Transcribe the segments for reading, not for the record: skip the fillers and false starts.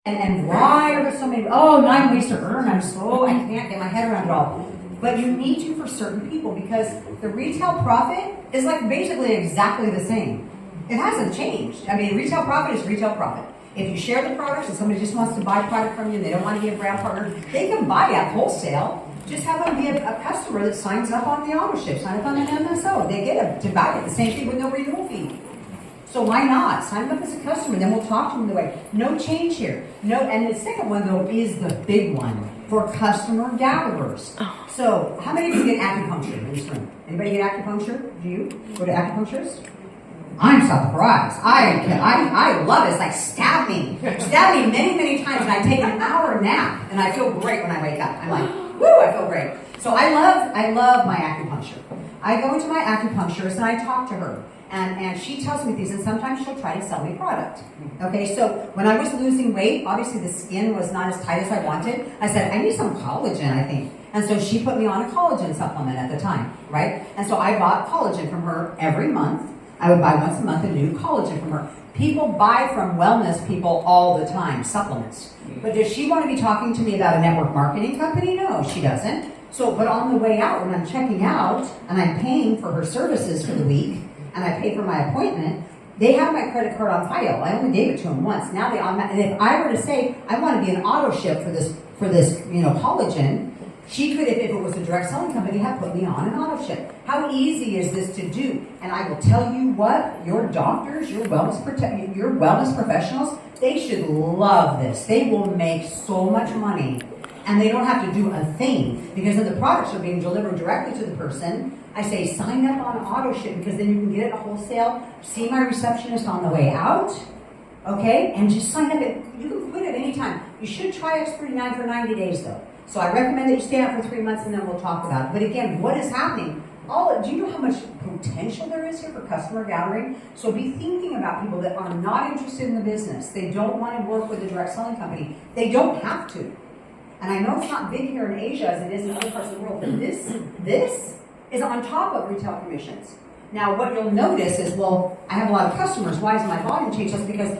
And why are there so many, 9 ways to earn, I can't get my head around it all. But you need to for certain people, because the retail profit is like basically exactly the same. It hasn't changed. I mean, retail profit is retail profit. If you share the products and somebody just wants to buy product from you and they don't want to be a brand partner, they can buy at wholesale. Just have them be a customer that signs up on the auto ship, sign up on an MSO. They get to buy it, the same thing with no renewal fee. So why not? Sign them up as a customer, then we'll talk to them the way. No change here. No, and the second one, though, is the big one for customer gatherers. So how many of you get acupuncture in this room? Anybody get acupuncture? Do you go to acupuncturist? I'm surprised. I love it. It's like stab me many, many times, and I take an hour nap, and I feel great when I wake up. I'm like, woo, I feel great. So I love my acupuncture. I go into my acupuncturist and I talk to her. And she tells me things, and sometimes she'll try to sell me product. Okay, so when I was losing weight, obviously the skin was not as tight as I wanted. I said, I need some collagen, I think. And so she put me on a collagen supplement at the time, right? And so I bought collagen from her every month. I would buy once a month a new collagen from her. People buy from wellness people all the time, supplements. But does she want to be talking to me about a network marketing company? No, she doesn't. So, but on the way out, when I'm checking out, and I'm paying for her services for the week, and I pay for my appointment, they have my credit card on file. I only gave it to them once. Now and if I were to say I want to be an auto ship for this collagen, she could, if it was a direct selling company, have put me on an auto ship. How easy is this to do? And I will tell you what, your doctors, your wellness professionals, they should love this. They will make so much money, and they don't have to do a thing, because then the products are being delivered directly to the person. I say sign up on auto ship, because then you can get it at wholesale, see my receptionist on the way out, okay? And just sign up. You can quit at any time. You should try X39 for 90 days though. So I recommend that you stay out for 3 months, and then we'll talk about it. But again, what is happening? Do you know how much potential there is here for customer gathering? So be thinking about people that are not interested in the business. They don't want to work with a direct selling company. They don't have to. And I know it's not big here in Asia as it is in other parts of the world, but this is on top of retail commissions. Now, what you'll notice is, well, I have a lot of customers. Why is my volume changed? That's because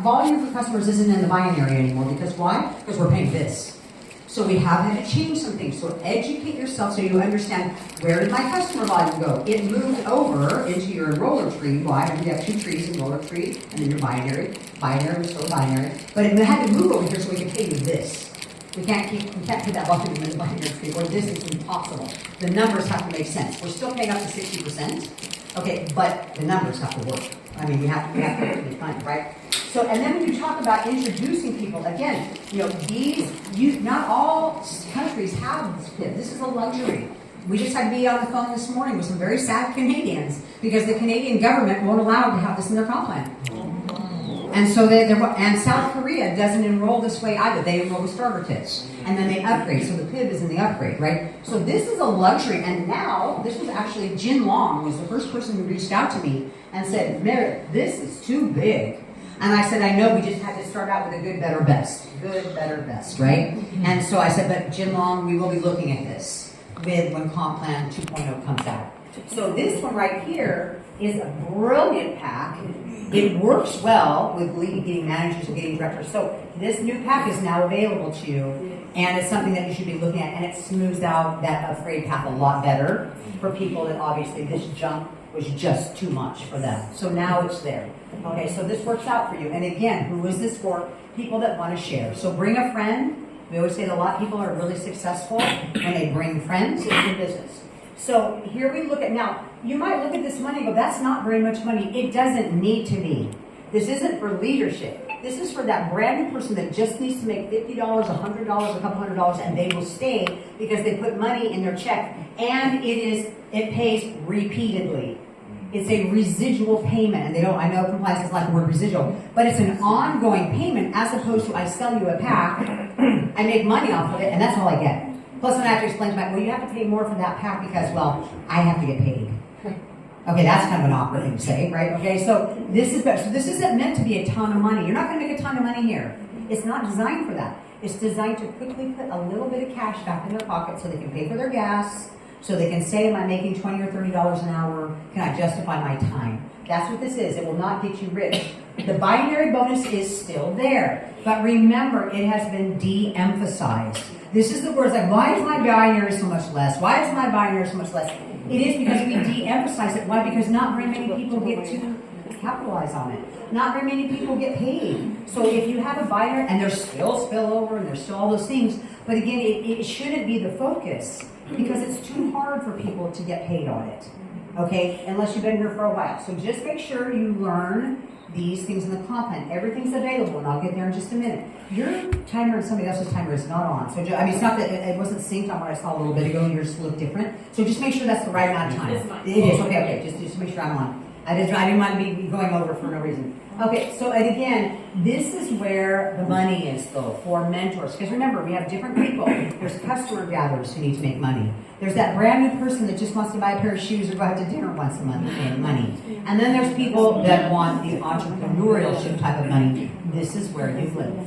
volume for customers isn't in the binary anymore. Because why? Because we're paying this. So we have had to change some things. So educate yourself so you understand, where did my customer volume go? It moved over into your enroller tree. Why? We have 2 trees, enroller tree, and then your binary. Binary, we're still binary. But it had to move over here so we could pay you this. We can't put that volume in the binary tree, or this is impossible. The numbers have to make sense. We're still paying up to 60%. Okay, but the numbers have to work. I mean, we have to be fun, right? So, and then when you talk about introducing people, again, not all countries have this PIP. This is a luxury. We just had to be on the phone this morning with some very sad Canadians, because the Canadian government won't allow them to have this in their comp plan. And so and South Korea doesn't enroll this way either. They enroll with starter kits, and then they upgrade. So the PIB is in the upgrade, right? So this is a luxury. And now, this was actually Jin Long was the first person who reached out to me and said, Meredith, this is too big. And I said, I know, we just had to start out with a good, better, best. Good, better, best, right? And so I said, but Jin Long, we will be looking at this when Comp Plan 2.0 comes out. So this one right here is a brilliant pack. It works well with getting managers and getting directors. So this new pack is now available to you, and it's something that you should be looking at, and it smooths out that upgrade path a lot better for people that obviously this junk was just too much for them. So now it's there. Okay, so this works out for you. And again, who is this for? People that want to share. So bring a friend. We always say that a lot of people are really successful when they bring friends into business. So here we look at, now, you might look at this money and go, that's not very much money. It doesn't need to be. This isn't for leadership. This is for that brand new person that just needs to make $50, $100, a couple $100, and they will stay because they put money in their check. And it pays repeatedly. It's a residual payment, and I know compliance doesn't like the word residual, but it's an ongoing payment as opposed to I sell you a pack, I make money off of it, and that's all I get. Plus, then I have to explain to my, well, you have to pay more for that pack because, well, I have to get paid. Okay, that's kind of an awkward thing to say, right? Okay, so this isn't meant to be a ton of money. You're not going to make a ton of money here. It's not designed for that. It's designed to quickly put a little bit of cash back in their pocket so they can pay for their gas, So they can say, am I making $20 or $30 an hour? Can I justify my time? That's what this is. It will not get you rich. The binary bonus is still there. But remember, it has been de-emphasized. This is the words like, why is my binary so much less? Why is my binary so much less? It is because we de-emphasize it. Why? Because not very many people get to capitalize on it. Not very many people get paid. So if you have a binary, and there's still spillover, and there's still all those things, but again, it shouldn't be the focus because it's too hard for people to get paid on it. Okay? Unless you've been here for a while. So just make sure you learn these things in the comp plan. Everything's available, and I'll get there in just a minute. Your timer and somebody else's timer is not on. So I mean, it's not that it wasn't synced on what I saw a little bit ago. Yours look different. So just make sure that's the right amount of time. It is. Okay. Just make sure I'm on. I didn't want to be going over for no reason. Okay, so and again, this is where the money is, though, for mentors. Because remember, we have different people. There's customer gatherers who need to make money. There's that brand new person that just wants to buy a pair of shoes or go out to dinner once a month and make money. And then there's people that want the entrepreneurship type of money. This is where you live.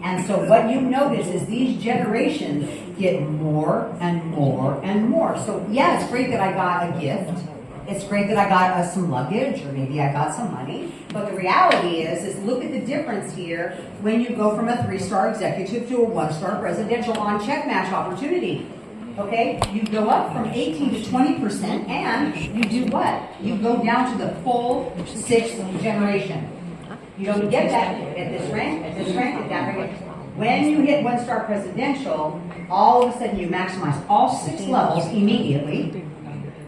And so what you notice is these generations get more and more and more. So yeah, it's great that I got a gift. It's great that I got some luggage, or maybe I got some money. But the reality is look at the difference here when you go from a 3-star executive to a 1-star presidential on check match opportunity. Okay? You go up from 18 to 20%, and you do what? You go down to the full 6th generation. You don't get that at this rank, at that rank. When you hit 1-star presidential, all of a sudden you maximize all 6 levels immediately.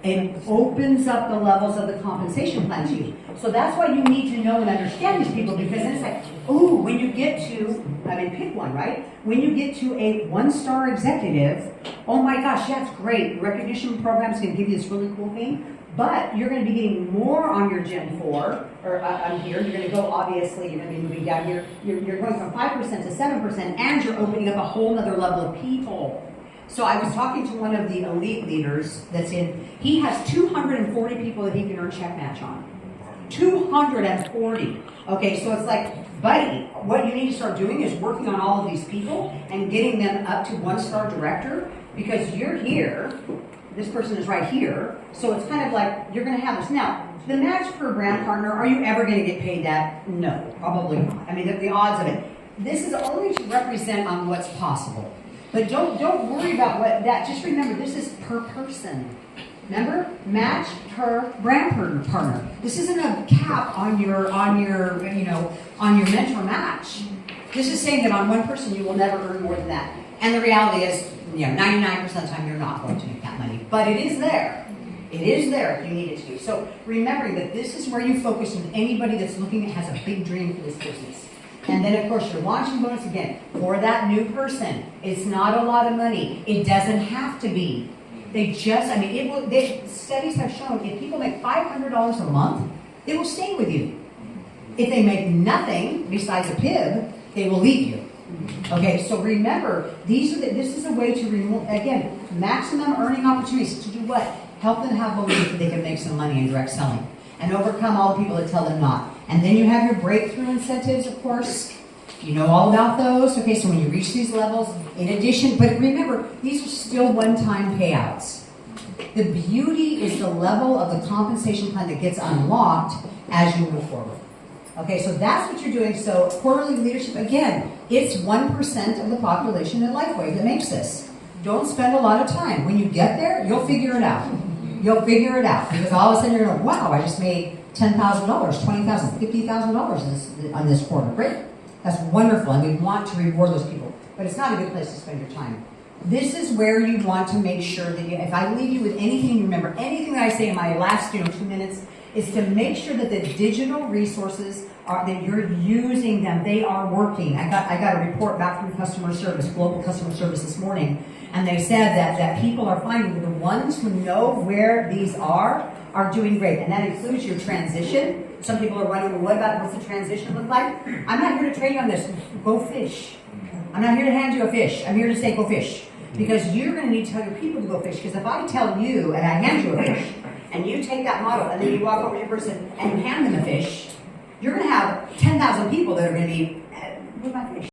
It opens up the levels of the compensation plan to you. So that's why you need to know and understand these people, because then it's like, oh, when you get to, pick one, right? When you get to a 1-star executive, oh my gosh, yeah, it's great. Recognition programs can give you this really cool thing, but you're going to be getting more on your Gen 4, or here. You're going to go, obviously, you're going to be moving down here. You're going from 5% to 7%, and you're opening up a whole other level of people. So I was talking to one of the elite leaders he has 240 people that he can earn check match on. 240. Okay, so it's like, buddy, what you need to start doing is working on all of these people and getting them up to 1-star director, because you're here, this person is right here, so it's kind of like you're going to have this. Now, the match per brand partner, are you ever going to get paid that? No, probably not. I mean, the odds of it. This is only to represent on what's possible. But don't worry about what that. Just remember, this is per person. Remember, match per brand partner. This isn't a cap on your mentor match. This is saying that on one person you will never earn more than that. And the reality is, 99% of the time you're not going to make that money. But it is there. It is there if you need it to be. So remembering that this is where you focus on anybody that's looking at has a big dream for this business. And then, of course, your launching bonus, again, for that new person. It's not a lot of money. It doesn't have to be. Studies have shown if people make $500 a month, they will stay with you. If they make nothing besides a PIB, they will leave you. Okay, so remember, this is a way to remove, again, maximum earning opportunities to do what? Help them have belief that they can make some money in direct selling and overcome all the people that tell them not. And then you have your breakthrough incentives, of course. You know all about those. Okay, so when you reach these levels, in addition, but remember, these are still one-time payouts. The beauty is the level of the compensation plan that gets unlocked as you move forward. Okay, so that's what you're doing. So quarterly leadership, again, it's 1% of the population in LifeWave that makes this. Don't spend a lot of time. When you get there, you'll figure it out. You'll figure it out. Because all of a sudden you're like, wow, I just made $10,000, $20,000, $50,000 on this quarter. Great. That's wonderful, and we want to reward those people. But it's not a good place to spend your time. This is where you want to make sure that if I leave you with anything, remember, anything that I say in my last 2 minutes is to make sure that the digital resources that you're using them, they are working. I got a report back from customer service, global customer service this morning, and they said that people are finding that the ones who know where these are doing great, and that includes your transition. Some people are wondering, well, what's the transition look like? I'm not here to train you on this. Go fish. I'm not here to hand you a fish. I'm here to say go fish. Because you're going to need to tell your people to go fish. Because if I tell you and I hand you a fish, and you take that model, and then you walk over to your person and you hand them a fish, you're going to have 10,000 people that are going to be, where's my fish?